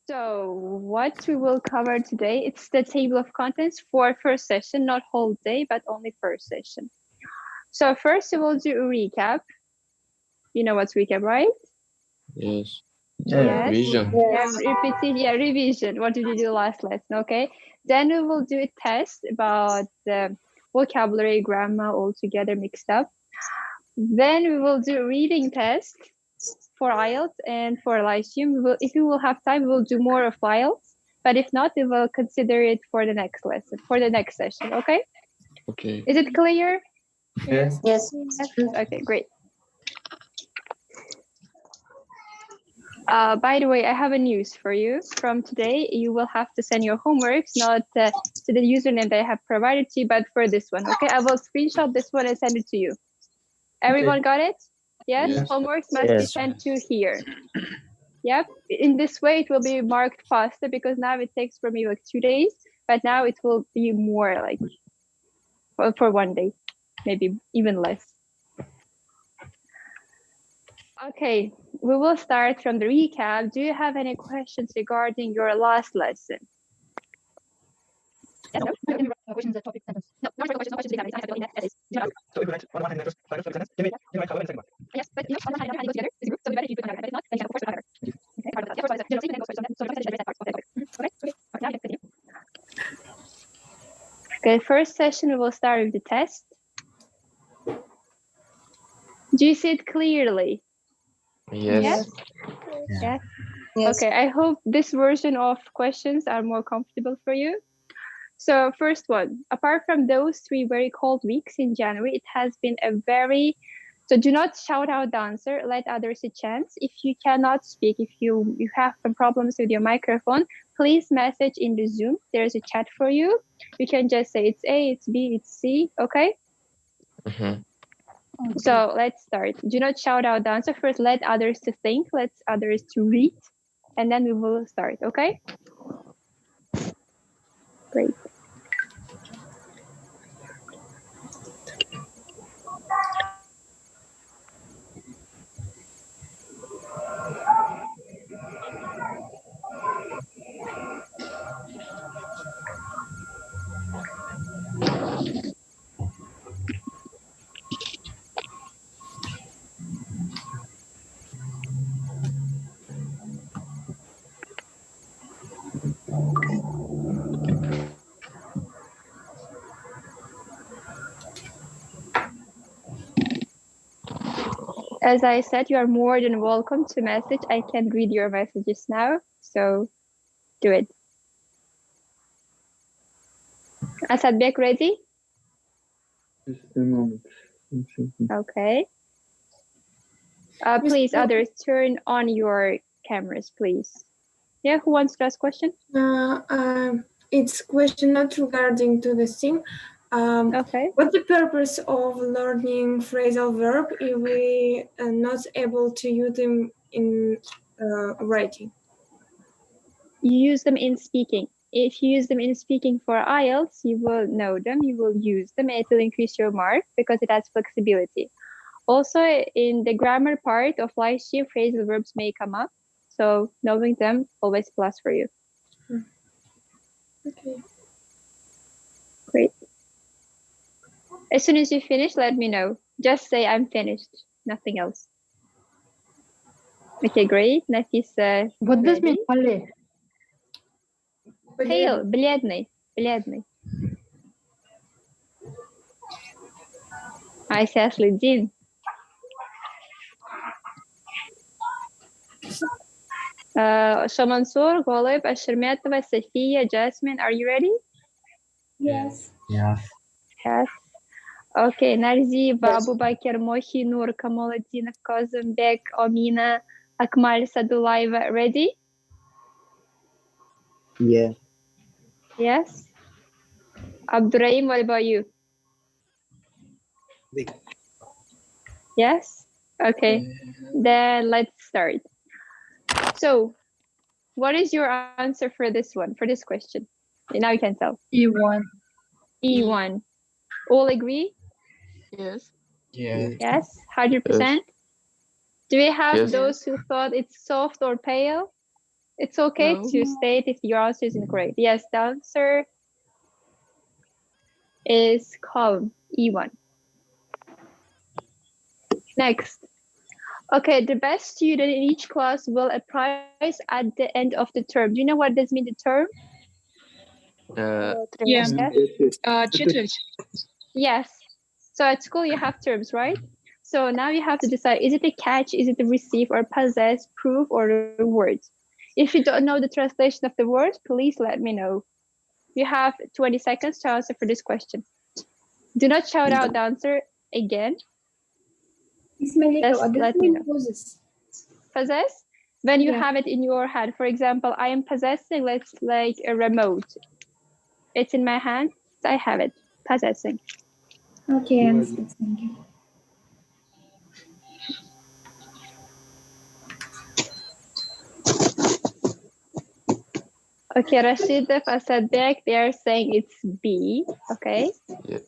So what we will cover today, it's the table of contents for first session, not whole day, but only first session. So first we will do a recap. You know what's recap, right? Yes. Yes. Revision. Revision. What did you do last lesson? Okay. Then we will do a test about the vocabulary, grammar, all together mixed up. Then we will do a reading test for IELTS and for LICIUM. If we will have time, we will do more of IELTS. But if not, we will consider it for the next lesson, for the next session. Okay. Okay. Is it clear? Yes. Yes. Okay, great. By the way, I have a news for you. From today, you will have to send your homeworks, not to the username that I have provided to you, but for this one, okay? I will screenshot this one and send it to you. Everyone got it? Yes? Yes. Homeworks must be sent to here. Yep. In this way, it will be marked faster because now it takes for me like 2 days, but now it will be more like for 1 day, maybe even less. Okay, we will start from the recap. Do you have any questions regarding your last lesson? Yes, no? Questions at topic sentence. No, no questions. I have to go in that essays. So if we write one line in the first sentence, can we write however in the second one? Yes, but you know, one line and go together is a group, so we better if you put another. But if not, then you have of course put another. Okay, part of that. Yeah, first one is general statement, then goes first, so the first sentence is that part of that topic. Okay, okay. Now you can continue. Okay, first session we will start with the test. Do you see it clearly? Yes. Yes. Okay, I hope this version of questions are more comfortable for you. So first one, apart from those 3 very cold weeks in January, it has been a very, so do not shout out the answer, let others a chance. If you cannot speak, if you have some problems with your microphone, please message in the Zoom. There's a chat for you. You can just say it's A, it's B, it's C, okay? Mm-hmm. So let's start. Do not shout out the answer first. Let others to think. Let others to read, and then we will start. Okay. Great. As I said, you are more than welcome to message. I can read your messages now, so do it. Asadbek, ready? Just a moment. Okay. Please, others, turn on your cameras, please. Yeah, who wants to ask question? It's question not regarding to the theme. Okay. What's the purpose of learning phrasal verb if we are not able to use them in writing? You use them in speaking. If you use them in speaking for IELTS, you will know them, you will use them, and it will increase your mark because it has flexibility. Also, in the grammar part of LICIUM, phrasal verbs may come up. So knowing them, always plus for you. Okay. Great. As soon as you finish, let me know. Just say I'm finished, nothing else. Okay, great. Nafisa. What does mean pale? Pale, бледный, бледный. Ayşe Aslıdin. Shamansur, Golub, Ashirmetova, Sophia, Jasmine, are you ready? Yes. Yes. Yes. Okay, Narzi, Babu Bakir, Mohi, Nur, Kamaladinov, Kozumbek, Omina, Akmal Sadulaeva, ready? Yeah. Yes. Abdurrahim, what about you? Yes? Okay, then let's start. So, what is your answer for this one, for this question? Now you can tell. E1. E1. All agree? Yes. Yeah. Yes, 100%? Do we have Yes. those who thought it's soft or pale? It's okay No. to state if your answer is incorrect. Yes, the answer is column E1. Next. Okay, the best student in each class will a prize at the end of the term. Do you know what does mean the term? Yeah. Yes. Четверть. Yes. So at school you have terms, right? So now you have to decide, is it a catch, is it a receive or possess, prove or reward? If you don't know the translation of the word, please let me know. You have 20 seconds to answer for this question. Do not shout out the answer again. Just let me know. Possess? When you have it in your hand. For example, I am possessing, let's like a remote. It's in my hand, I have it. Possessing. Okay, I understand. Thank you. Okay, Rashid, Fasadek, they are saying it's B. Okay. Yeah.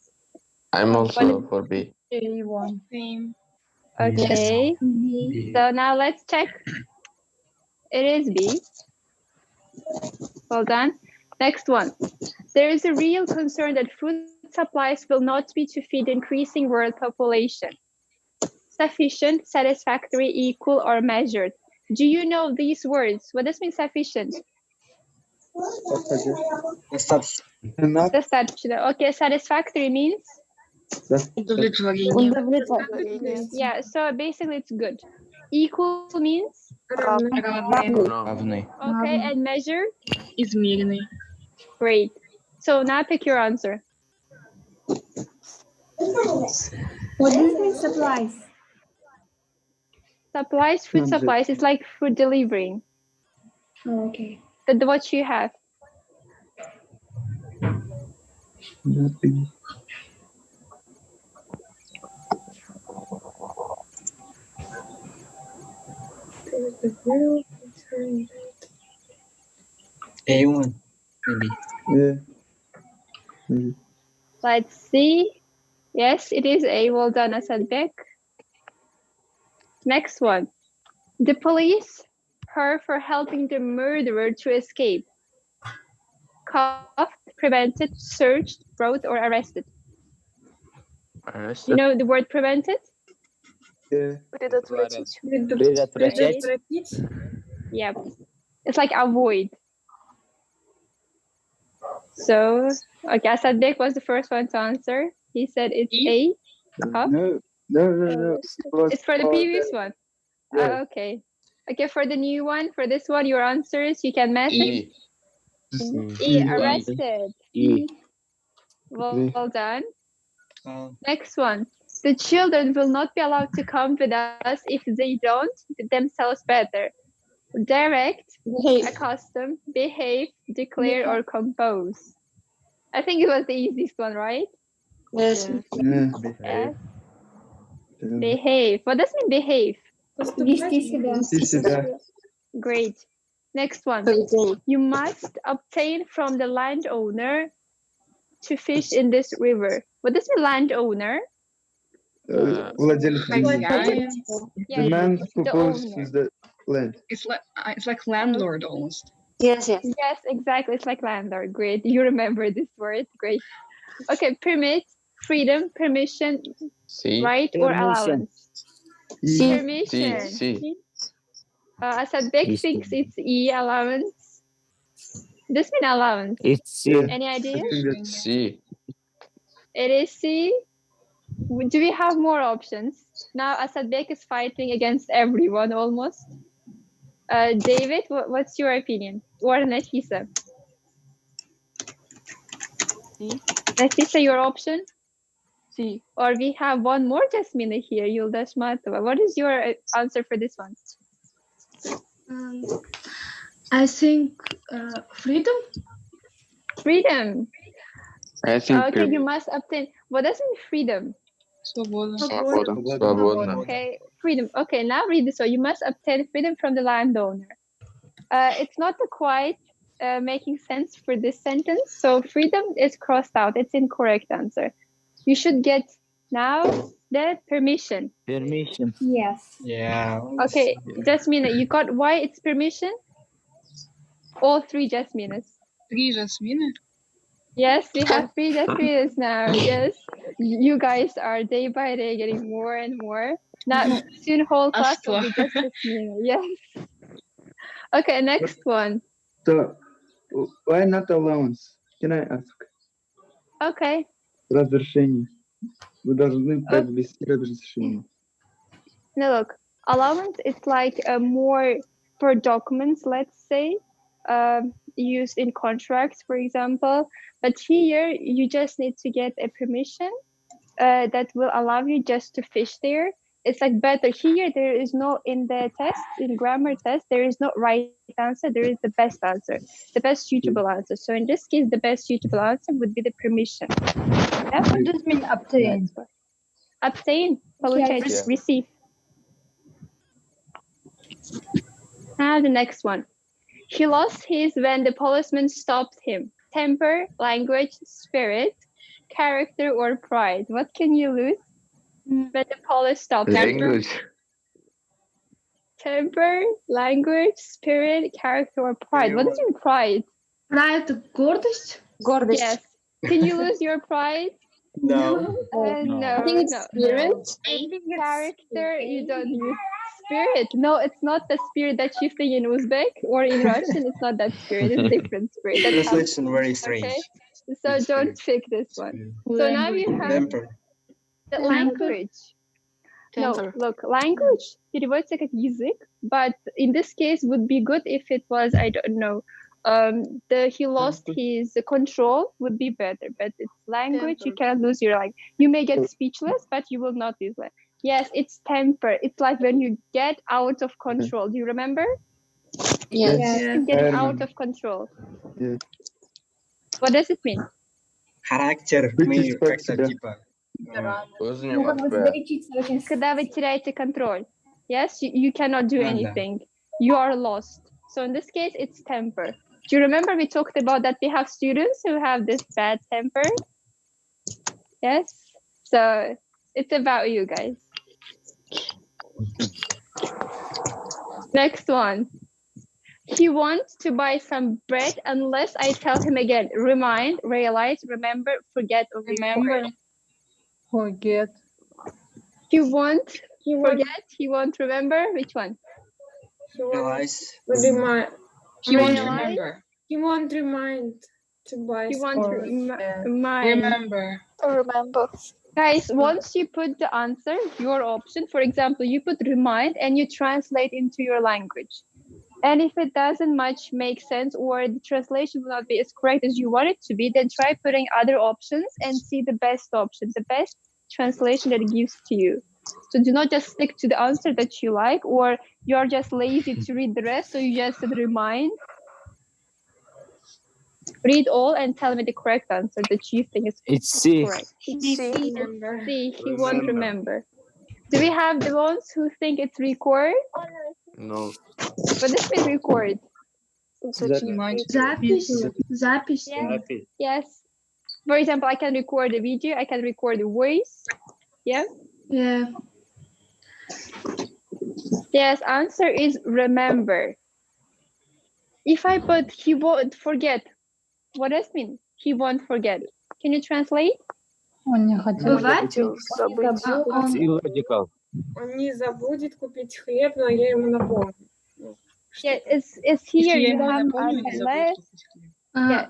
I'm also for B. A1. Same. Okay. So now let's check. It is B. Well done. Next one. There is a real concern that food supplies will not be to feed increasing world population. Sufficient, satisfactory, equal, or measured. Do you know these words? What does mean sufficient? Enough. Okay, satisfactory means? Удовлетворение. Yeah, so basically it's good. Equal means? Равный. Okay, and measure? Измеренный. Great. So now pick your answer. What does it mean supplies? Supplies, food supplies, it's like food delivering. Oh, okay. What you have. Nothing. A1, maybe. Yeah. Maybe. Let's see. Yes, it is A. Well done, Asadbek. Next one. The police her for helping the murderer to escape. Cuffed, prevented, searched, brought, or arrested. You know the word prevented? Yeah. Предотвратить. Yep. It's like avoid. So, okay, Asadbek was the first one to answer. He said it's A. Cuffed. No. It's for the previous one. Yeah. Okay. Okay, for the new one, for this one, your answers, you can message. E, arrested. Well done. Next one. The children will not be allowed to come with us if they don't do themselves better. Direct, accustom, behave, declare, or compose. I think it was the easiest one, right? Yes. Yes. Behave. What does it mean behave? Вести себя. Great. Next one. You must obtain from the landowner to fish in this river. What does mean landowner? Владелец земли. Yeah, The man who the possesses the land. It's like landlord almost. Yes, exactly. It's like landlord. Great. You remember this word. Great. Okay, permit, freedom, permission, C. right, or allowance. E. Permission. C. Asadbek thinks it's E, allowance. This mean allowance. It's C. Any idea? C. It is C. Do we have more options? Now Asadbek is fighting against everyone almost. David, what's your opinion? Or Nafisa? C. Nafisa, your option? C. Or we have one more Jasmine here, Yuldash Matova. What is your answer for this one? I think freedom. Freedom. I think Okay, you must obtain. What does mean freedom? Свободно. Okay, freedom. Okay, now read this one. You must obtain freedom from the landowner. It's not quite making sense for this sentence. So freedom is crossed out. It's incorrect answer. You should get now the permission. Permission. Yes. Yeah. Okay, Jasmine, you got why it's permission? All three Jasmines. 3 Jasmine. Yes, we have three Jasmines now. Yes, you guys are day by day getting more and more. Now, soon whole class will be just Jasmine. Yes. Okay, next one. So, why not allowance? Can I ask? Okay. Разрешение. Вы должны приобрести разрешение. Now look, allowance is like more for documents, let's say, used in contracts, for example. But here you just need to get a permission that will allow you just to fish there. It's like better here. There is no in the test, in grammar test, there is no right answer. There is the best answer, the best suitable answer. So in this case, the best suitable answer would be the permission. Yeah? What does it mean obtain? Obtain, получать, Yeah. receive. Now the next one. He lost his when the policeman stopped him. Temper, language, spirit, character, or pride. What can you lose when the police stopped him? Language. Temper, language, spirit, character, or pride. What is your pride? Pride, гордость? Гордость. Yes. Can you lose your pride? No. No. I think it's no. spirit. I think it's Character, you don't use spirit. No, it's not the spirit that you think in Uzbek or in Russian. It's not that spirit. It's different spirit. That's how- Translation very strange. Okay. So don't pick this one. So now you have Temper. the language. No, look, language. Переводится как язык, but in this case would be good if it was, I don't know, he lost his control would be better, but it's language. You cannot lose your like. You may get speechless, but you will not lose it. Yes, it's temper. It's like when you get out of control. Do you remember? Yes. It's getting out of control. Yeah. What does it mean? Характер. Выйти Мы из-под как-то себя. типа... Когда вы теряете контроль. Yes, you cannot do Да. anything. You are lost. So in this case, it's temper. Do you remember we talked about that we have students who have this bad temper? Yes. So it's about you guys. Next one. He wants to buy some bread unless I tell him again. Remind, realize, remember, forget, or Remember. Forget. He won't forget. He won't remember. Which one? Realize. Remind. He won't Realize. remember. He won't remind to buy. He won't something. Remember. Remember. Guys, once you put the answer, your option, for example, you put remind and you translate into your language. And if it doesn't much make sense or the translation will not be as correct as you want it to be, then try putting other options and see the best option, the best translation that it gives to you. So do not just stick to the answer that you like, or you're just lazy to read the rest, so you just said remind. Read all and tell me the correct answer that you think is It's C. correct. Remember. See, he won't remember. Do we have the ones who think it's record? No. What does it record? Запись. Запись. Yes. Yes. For example, I can record a video, I can record a voice. Yeah? Yeah. Yes, answer is remember. If I put he won't forget, what does it mean? He won't forget. Can you translate? Бывать? It's illogical. Он не забудет купить хлеб, но я ему напомню. Yeah, it's here. Если я You ему have напомню, не unless. забуду купить хлеб. Yeah.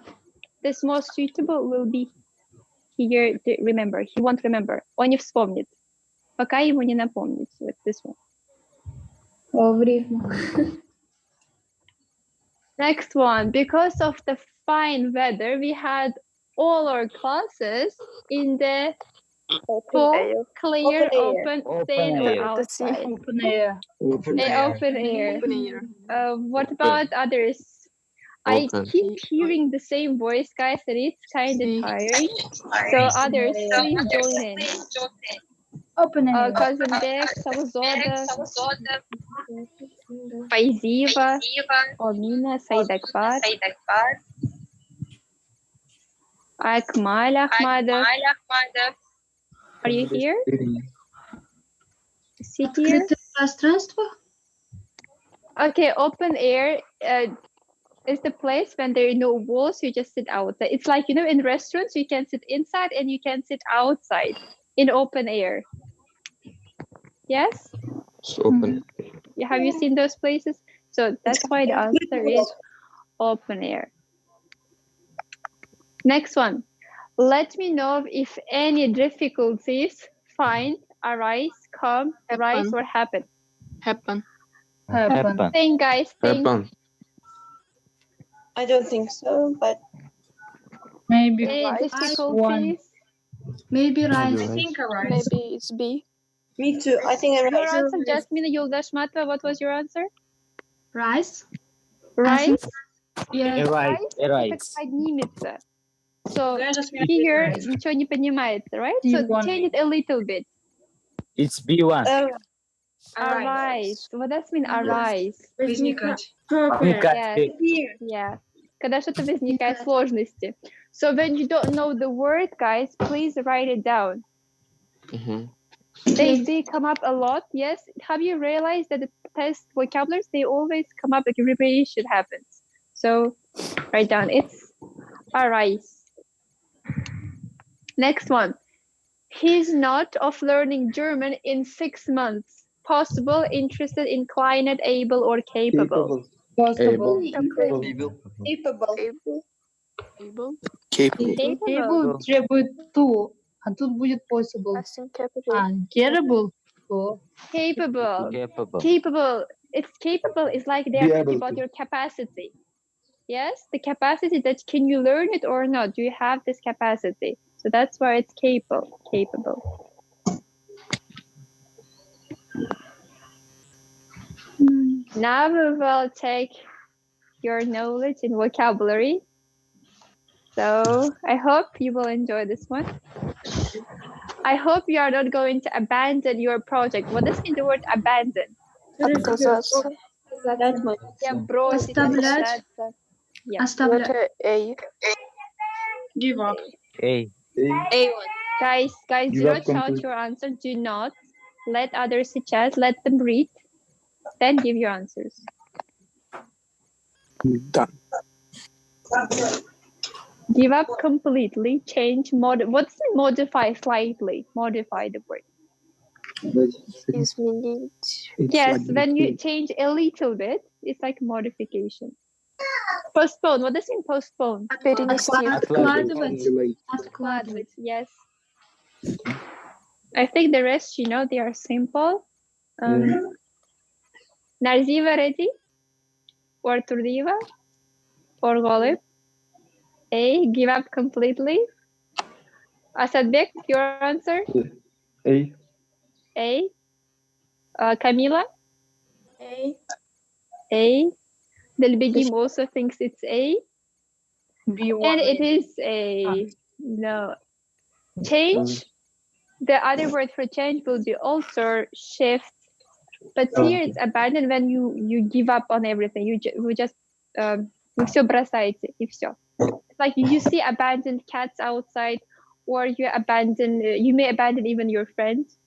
This most suitable will be here to remember. He won't remember. Он не вспомнит. Пока ему не напомнить. With this one. В рифму. Next one. Because of the fine weather, we had all our classes in the full, clear, open air or outside. Open air. Open Open air. What about others? I Open. keep hearing the same voice, guys, and it's kind of tiring. So others, please join in. Open air. Kazanbek, Savzoda, Faiziva, Omina, Said Akbar, Akmal Ahmadov. Are you here? Sit here. Открытое пространство? Okay, open air. is the place when there are no walls, you just sit outside. It's like, you know, in restaurants, you can sit inside and you can sit outside in open air. Yes? It's open. Have you seen those places? So that's why the answer is open air. Next one. Let me know if any difficulties arise, come, rise, or happen. Happen. Think, guys, think. Happen. I don't think so, but Maybe Difficulties. Maybe rise. I think maybe it's B. Me too. I think I Your rise. answer, Jasmine Yoldaş Matva, what was your answer? Rise. Rise? Yeah. Right. Это поднимется. So here, ничего не поднимается, right? So change it a little bit. It's B1. Arise. What does mean arise? Возникать. Yes. Yeah. Когда что-то возникает сложности. So when you don't know the word, guys, please write it down. They come up a lot, yes. Have you realized that the test vocabularies, they always come up, like repetition happens. So write down, it's arise. Next one. He's not of learning German in 6 months. Possible, interested, inclined, able, or capable. Possible. Capable. Требует to. А тут будет possible. Capable. Capable. It's capable. It's like they're talking about your capacity. Yes, the capacity that can you learn it or not? Do you have this capacity? So that's why it's capable. Now we will take your knowledge in vocabulary. So I hope you will enjoy this one. I hope you are not going to abandon your project. What does mean the word abandon? Бросить, отказаться. Yeah. Give up. Guys, do not shout your answer. Do not let others see chat. Let them read. Then give your answers. Done. Give up completely. Change. What's the modify slightly? Modify the word. Yes, like when you change a little bit, it's like modification. Postpone. What does it mean postpone? Откладывать. Yes. I think the rest, you know, they are simple. Narziva ready? Or Turdiva? Or Golib? A. Give up completely. Asadbek, your answer? A. Camila? A. Delbegim also thinks it's A. B1. And it is A. No. Change. The other word for change will be alter, shift. But here it's abandon when you give up on everything. You just вы все бросаете и все. It's like you see abandoned cats outside, or you may abandon even your friends.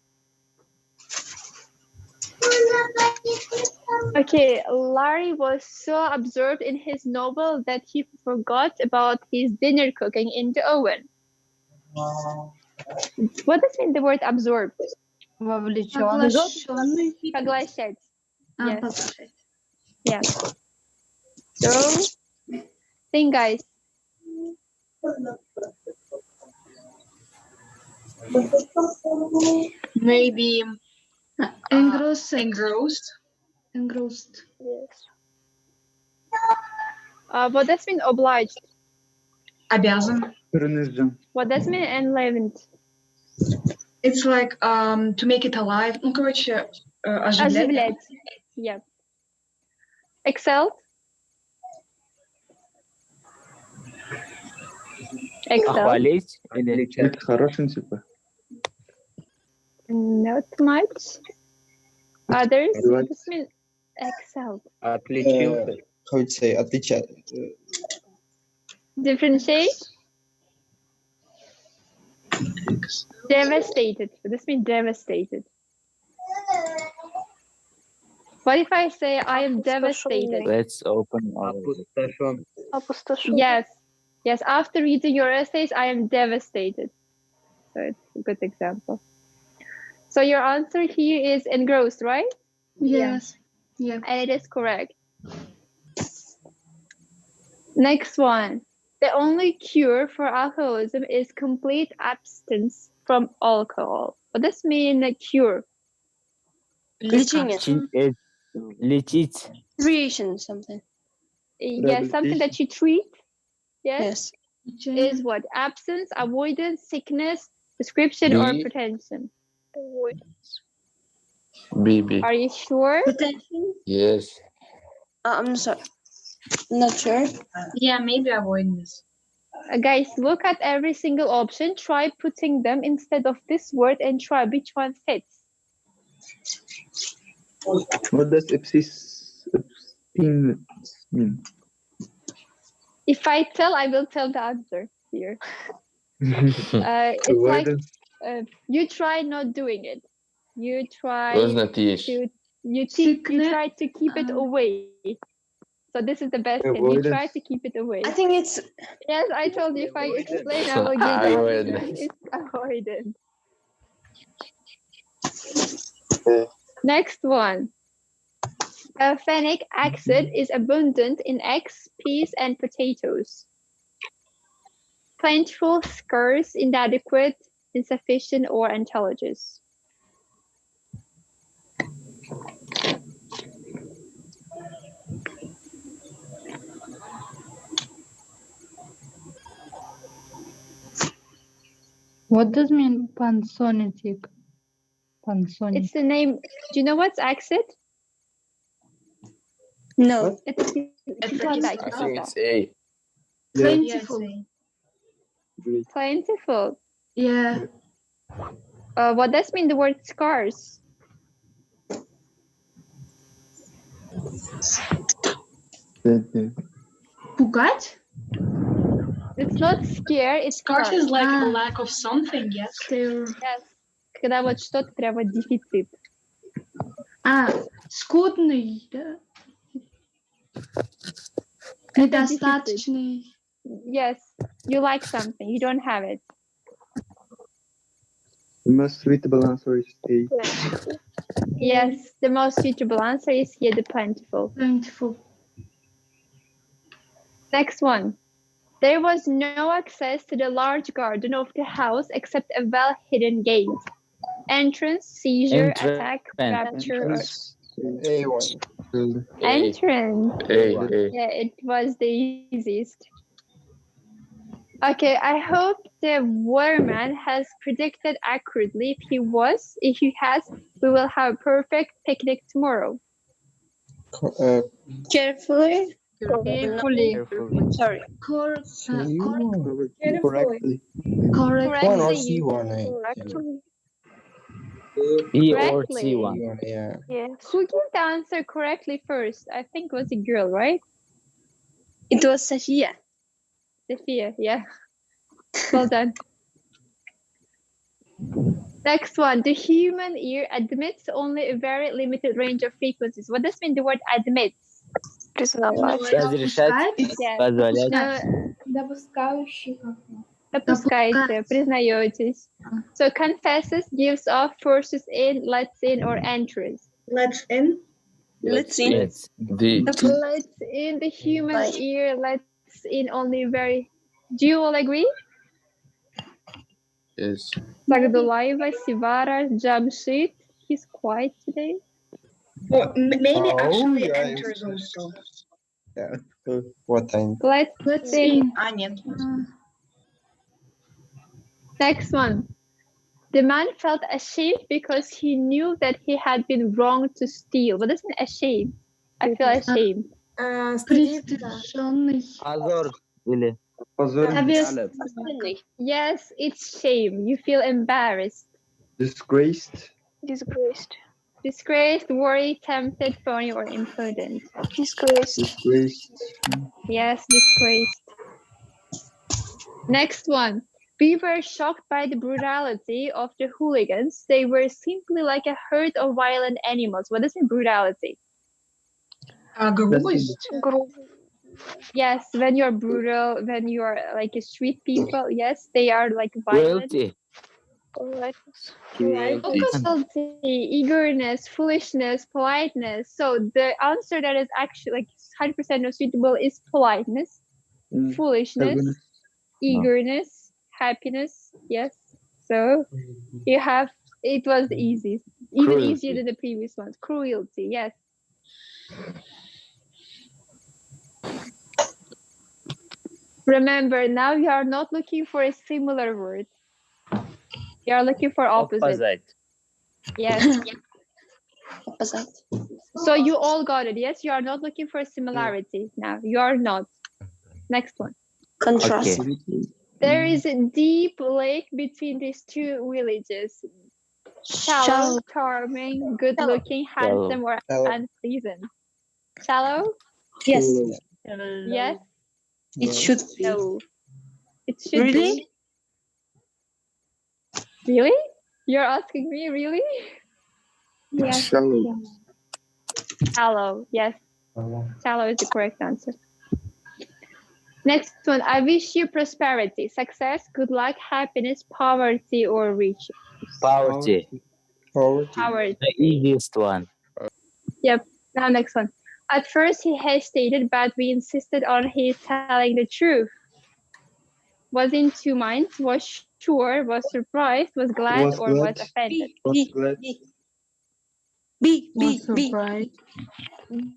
Okay, Larry was so absorbed in his novel that he forgot about his dinner cooking in the oven. What does mean the word absorbed? Поглощенный. Поглощать. Yes. Поглощать. Yeah. So, think, guys. Maybe Engrossed. Yes. What does mean obliged? Обязан. Принужден. What does mean enlivened? It's like to make it alive. Ну, короче, оживлять. Yeah. Excelled. Похвалить. Это хорошим, типа. Not much. Others? What does mean excelled? Отличился. How would say отличать? Differentiate? Devastated. What does mean devastated? What if I say I am devastated? Let's open our. Yes. Yes, after reading your essays, I am devastated. So it's a good example. So your answer here is engrossed, right? Yes. Yeah. And it is correct. Next one. The only cure for alcoholism is complete abstinence from alcohol. What does mean a cure? Лечение. Лечить. Creation something. Yes, something that you treat. Yes. Yes. Is what? Absence, avoidance, sickness, prescription, or pretension? B. Are you sure? Pretension? Yes. I'm sorry. Not sure. Yeah, maybe avoidance. Guys, look at every single option. Try putting them instead of this word and try which one fits. What does abstinence mean? If I tell, I will tell the answer here. It's like you try not doing it. You try to you try to keep it away. So this is the best hint. You try to keep it away. I think it's Yes, I told you if I explain, I will give you the answer. It's avoidance. Next one. Phenic acid is abundant in eggs, peas, and potatoes. Plentiful, scarce, inadequate, insufficient, or analogous. What does mean pansonetic? It's the name. Do you know what's acid? no. It's not I think it's A. Plentiful. plentiful. Yeah. What does mean the word scarce? Пугать? It's not scare, it's Scarce is like Ah. a lack of something, yes? Yes. Когда вот что-то прям вот дефицит. Скудный, да? Недостаточный. Yes, you like something, you don't have it. The most suitable answer is A. Yes, the most suitable answer is here the plentiful. Plentiful. Next one. There was no access to the large garden of the house except a well-hidden gate. Entrance, seizure, attack, capture, or... A1. Entrance. A. Yeah, it was the easiest. Okay, I hope the waterman has predicted accurately. If he has, we will have a perfect picnic tomorrow. Carefully. Carefully. Sorry. Correctly. Correctly. One or Correctly. C1. E or Correctly. C1. Yeah. Who gave the answer correctly first? I think it was a girl, right? It was Safia. Sophia, yeah. Well done. Next one. The human ear admits only a very limited range of frequencies. What does mean the word admits? Разрешать, Yes. позволять. Допускающий. Допускаете, признаетесь. So confesses, gives off, forces in, lets in, or enters. Let's in. Let's see. Yes. D. Lets in the human ear, lets in only very... Do you all agree? Yes. Sagdulaeva, Sivara, Jamshid. He's quiet today. Well, maybe actually yeah, enters also. Yeah. What time? Let's in. Нет. Next one. The man felt ashamed because he knew that he had been wrong to steal. What does mean ashamed? I feel ashamed. Пристыженный. Азор. Или Yes, it's shame. You feel embarrassed. Disgraced. Disgraced, worried, tempted, phony, or imprudent. Disgraced. Yes, disgraced. Next one. We were shocked by the brutality of the hooligans. They were simply like a herd of violent animals. What does mean brutality? Yes, when you're brutal, when you're like a street people, yes, they are like violent. Cruelty, eagerness, foolishness, politeness. So the answer that is actually like 100% not suitable is politeness, foolishness, eagerness, happiness. Yes. So you have, it was the easiest, even easier than the previous ones. Cruelty, yes. Remember, now you are not looking for a similar word. You are looking for opposite. Yes. Opposite. So you all got it. Yes, you are not looking for a similarity now. You are not. Next one. Contrast. There is a deep lake between these two villages. Shallow, charming, good-looking, handsome, or unpleasant. Shallow? Yes. Yes. It should be. No. It should Really? be. Really? You're asking me, really? Yes. Shallow. Yes. Shallow is the correct answer. Next one. I wish you prosperity, success, good luck, happiness, poverty, or riches. Poverty. Poverty. The easiest one. Yep. Now next one. At first he hesitated, but we insisted on his telling the truth. Was in two minds, was sure, was surprised, was glad, or was offended. B.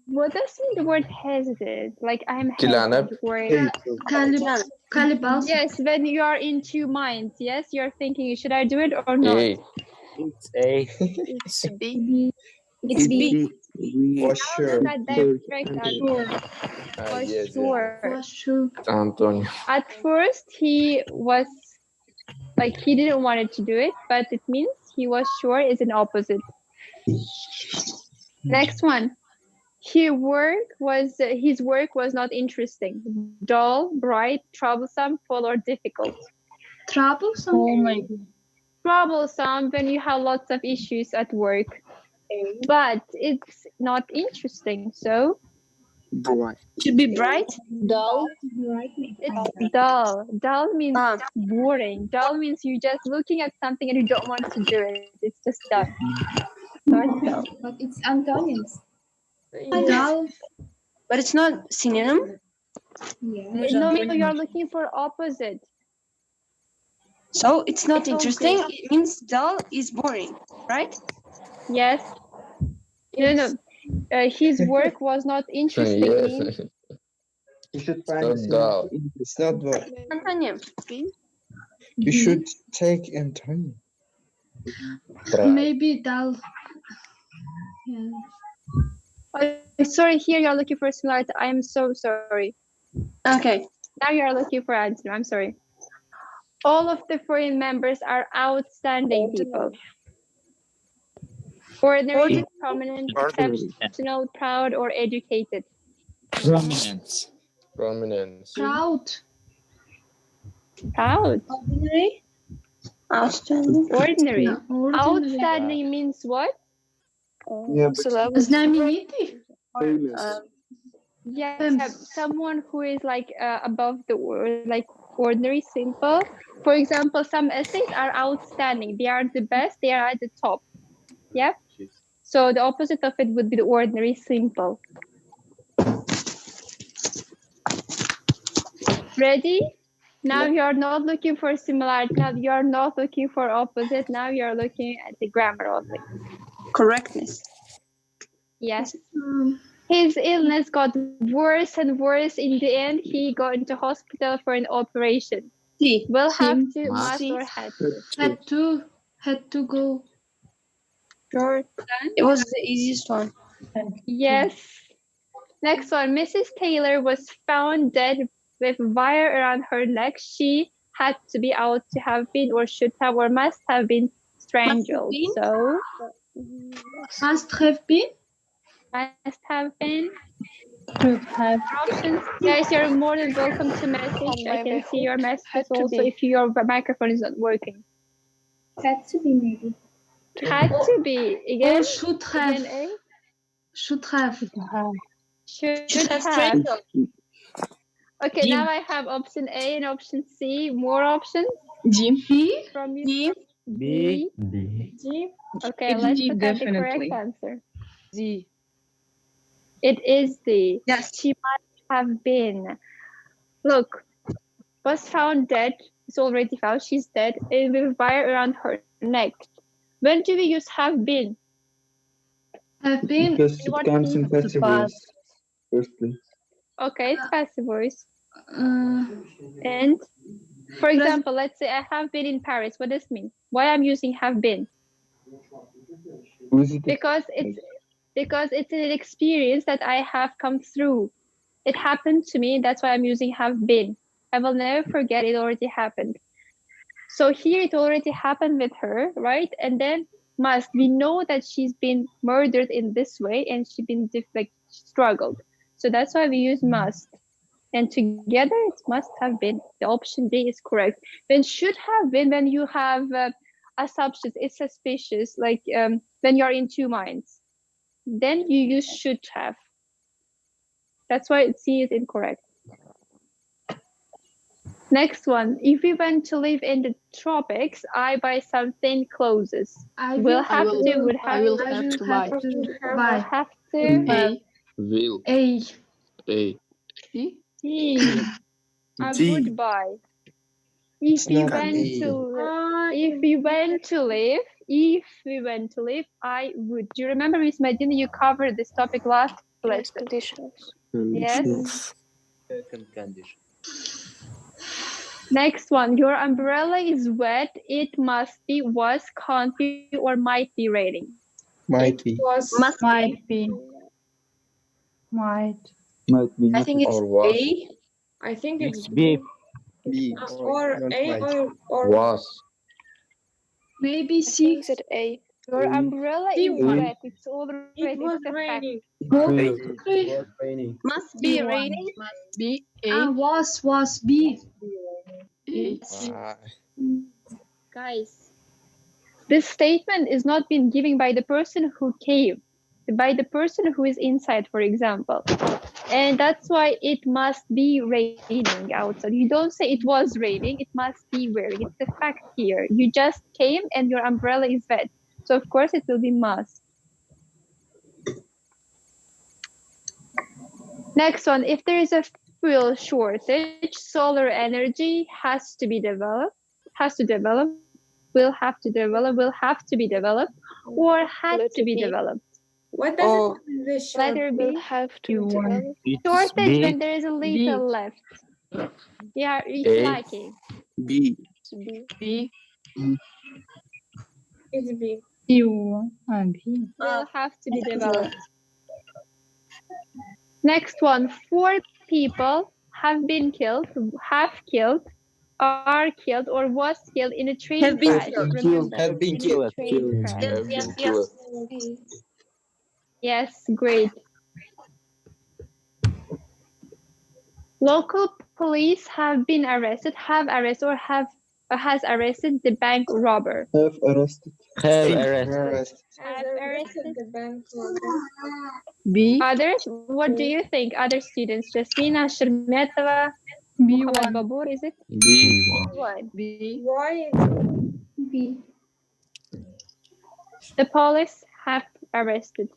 What does mean the word hesitate? Like I'm Tilana. hesitant. Yes, when you are in two minds. Yes, you're thinking, should I do it or not? A. It's A. It's B. It's B. Was sure. That direct answer. Yes, Sure. Antonio. At first he was like he didn't want to do it, but it means he was sure is an opposite. Next one. His work was not interesting. Dull, bright, troublesome, full, or difficult. Troublesome? Oh my God. Troublesome when you have lots of issues at work. But it's not interesting, so Bright. Should be bright. Dull? it's dull. Dull means boring. Dull means you're just looking at something and you don't want to do it. It's just dull. So it's dull. But it's antonyms. Dull. But it's not synonym. No, you're looking for opposite. So it's not It's interesting. okay. It means dull is boring, right? Yes. No. His work was not interesting. Yes. You should find Not dull. It's not what. Antonym. You should take Antonio. Maybe dull. Yeah. Sorry, here you're looking for similarity. I am so sorry. Okay. Now you're looking for antonym. I'm sorry. All of the foreign members are outstanding people. Ordinary, prominent, exceptional, proud, or educated. Prominence. Prominence. Proud. Proud. Ordinary. Outstanding. Ordinary. Yeah, ordinary. Outstanding means what? Yeah, but Знаменитый. Yeah, someone who is like above the word, like ordinary, simple. For example, some essays are outstanding. They are the best. They are at the top. Yeah. So the opposite of it would be the ordinary, simple. Ready? Now you're not looking for similarity. Now you're not looking for opposite. Now you're looking at the grammar of it. Correctness. Yes. His illness got worse and worse. In the end, he got into hospital for an operation. C. Will have to, must, or had to. Had to go. Short. It was the easiest one. Yes. Next one. Mrs. Taylor was found dead with wire around her neck. She had to be out to have been, or should have, or must have been strangled. So Must have been. must have been. Could have. Options. Guys, you're more than welcome to message. I can see your messages also if your microphone is not working. Had to be maybe. Had to be. Again. Or should have. Again, Should have. Should Should have have. straightened. Okay, D. now I have option A and option C. More options D. from you. D. B. D. Okay, It's let's D, look at the correct definitely. answer. D. It is the. Yes. She must have been. Look, was found dead. It's already found. She's dead. It will wire around her neck. When do we use have been? Have been Because In it what comes in tense? passive past. voice. Firstly. Okay, it's passive voice. Uh, And for example, let's say I have been in Paris. What does it mean? Why I'm using have been? Visit Because it's an experience that I have come through. It happened to me. That's why I'm using have been. I will never forget it already happened. So here it already happened with her, right? And then must. We know that she's been murdered in this way and she's been struggled. So that's why we use must. And together it must have been. The option D is correct. Then should have been when you have assumptions. It's suspicious, like when you're in two minds. Then you use should have. That's why C is incorrect. Next one. If we went to live in the tropics, I buy something closes. I Will will have to, would have, I will to, have to Have buy. to will Buy. have to. A. Will. A. A. See? C. I D. would buy. It's If we not went A. to, if we went to live, I would. Do you remember, Miss Medina, you covered this topic last lesson? Conditions. Yes. Second condition. Next one. Your umbrella is wet. It must be, was, can't be, or might be raining. Might be. Was. Must Might be. Might. Might be. I Not think it's Or was. A. I think It's it's B. B. or Not A might. or Was. Maybe C. A. Your A. umbrella C is was. wet. It's already. It was It's a fact. raining. Three. Was raining. Must be raining. Must be A. Was B. A. Guys, this statement is not being given by the person who came, by the person who is inside, for example. And that's why it must be raining outside. You don't say it was raining, it must be raining. It's a fact here. You just came and your umbrella is wet. So of course it will be must. Next one, if there is a fuel shortage, solar energy has to be developed, will have to be developed, or had to be developed. What does it mean? This short? Letter B. Have to develop. It's Shortage B. when there is a little left. Yeah, it's A. lacking. B. B. It's B. You. B. Will have to be developed. Next one, 4 people have been killed, are killed, or was killed in a train Have been crash. killed. Remember, Have been in a killed. train crash. Yes, Have yes, been yes. killed. Yes, great. Local police have been arrested, or has arrested the bank robber. Have arrested. Have C. arrested. Has arrested the bank robber. B. Others, what do you think? Other students, Jasmina, Shermetova, Muhammad B1. Babur, is it? B. One. B. Why? B. The police have arrested.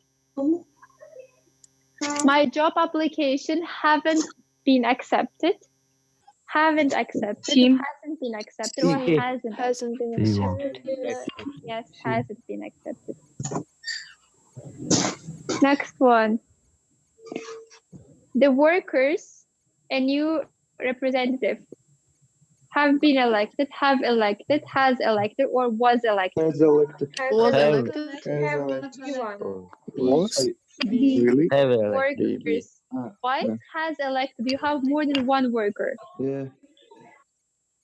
My job application haven't been accepted. Hasn't been accepted, or hasn't been accepted. Yes, hasn't been accepted. Next one. The workers, a new representative, have been elected, has elected, or was elected. Has elected. Has Have. elected. Have Have elected. B1. Was? B. Really? Have elected. Workers. Twice has elected. You have more than one worker. Yeah.